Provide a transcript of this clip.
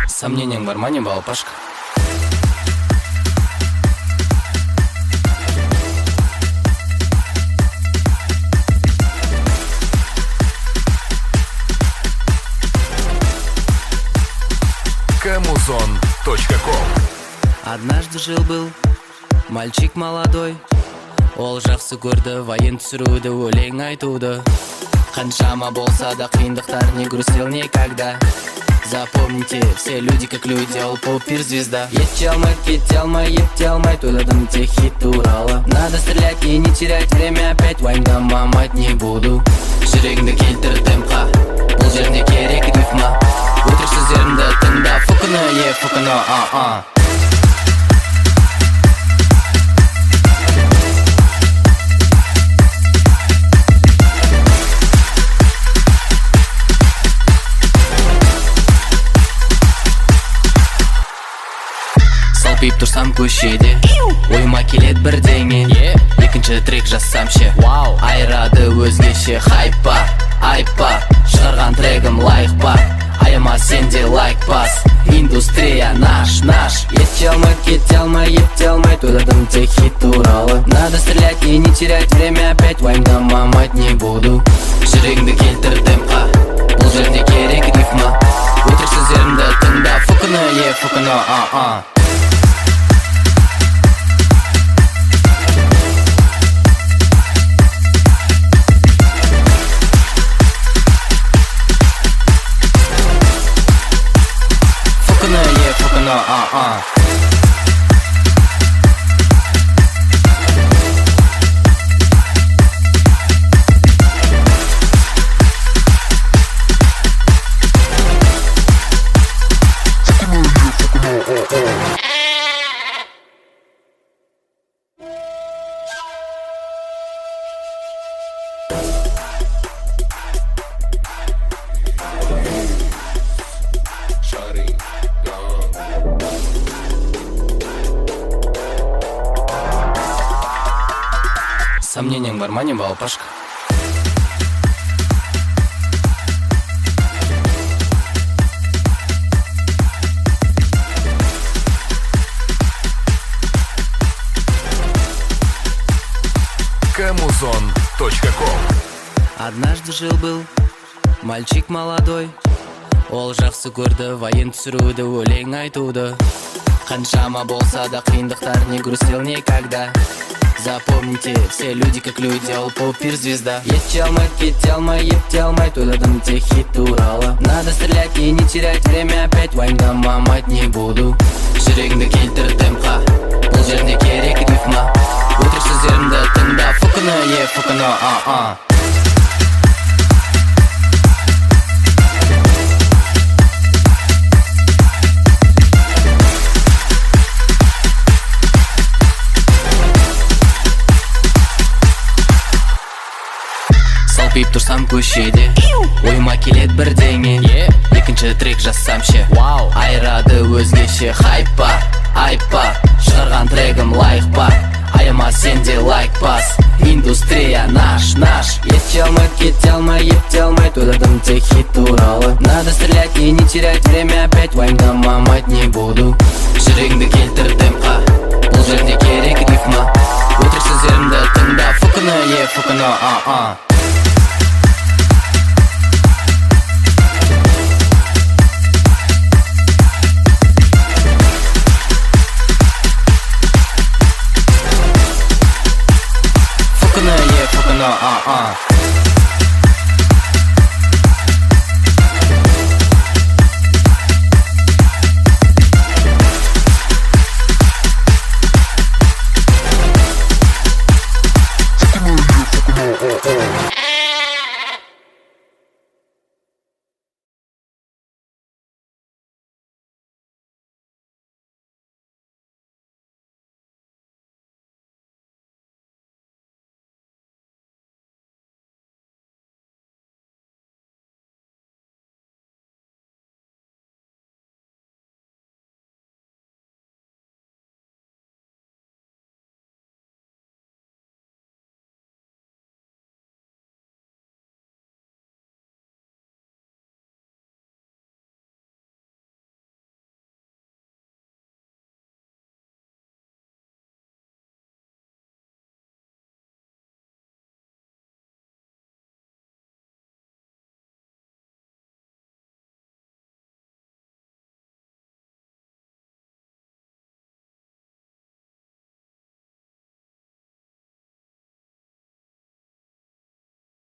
Сомнением в армане балпашка. Камузон.ком. Однажды жил-был мальчик молодой, ол жақсы көрді вайын түсіруді, өлең айтуды. Қаншама болса да қиындықтар, не грустил никогда. Запомните, все люди как люди, ол поп-звезда. Ете алмай, кете алмай, ете алмай, тойладым тек хит туралы. Надо стрелять и не терять время, опять уайымдамамать не буду. Жүрегіңді келтір темпқа, бұл жерде керек рифма. Өтірік сөздерімді тыңда, фукіні, фукіні, Салпиып тұрсам көшеде, ойыма келет бірдеңе. Екінші трек жазсам ше, айрады өзгеше. Хайпа, айпа, шығарған трегім лайық па. Аяма сенде лайк бас, индустрия наш. Ете алмай, кете алмай, ете алмай, тойладым тек хит туралы. Надо стрелять и не терять время, опять уайымдамамать не буду. Жүрегіңді келтір темпқа, бұл жерде керек рифма. Өтірік сөздерімді тыңда, фукіні, фукіні, Сомнением в армане балпашка. Камузон.ком. Однажды жил-был мальчик молодой, ол жақсы көрді вайын түсіруді, өлең айтуды. Қаншама болса да қиындықтар, не грустил никогда. Запомните, все люди как люди, ол поп-звезда. Ете алмай, кете алмай, ете алмай, тойладым тек хит туралы. Надо стрелять и не терять время, опять уайымдамамать не буду. Жүрегіңді келтір темпқа, бұл жерде керек рифма. Өтірік сөздерімді тыңда, фукіні, фукіні, Салпиып тұрсам көшеде, ойыма келет бірдеңе. Екінші трек жазсам ше, айрады өзгеше. Хайпа, айпа, шығарған трегім лайық па. Аяма сенде лайк бас, индустрия наш. Ете алмай, кете алмай, ете алмай, тойладым тек хит туралы. Надо стрелять и не терять время, опять уайымдамамать не буду. Жүрегіңді келтір темпқа, бұл жерде керек рифма. Өтірік сөздерімді тыңда, фукіні, фукіні, Фукіні, фукіні,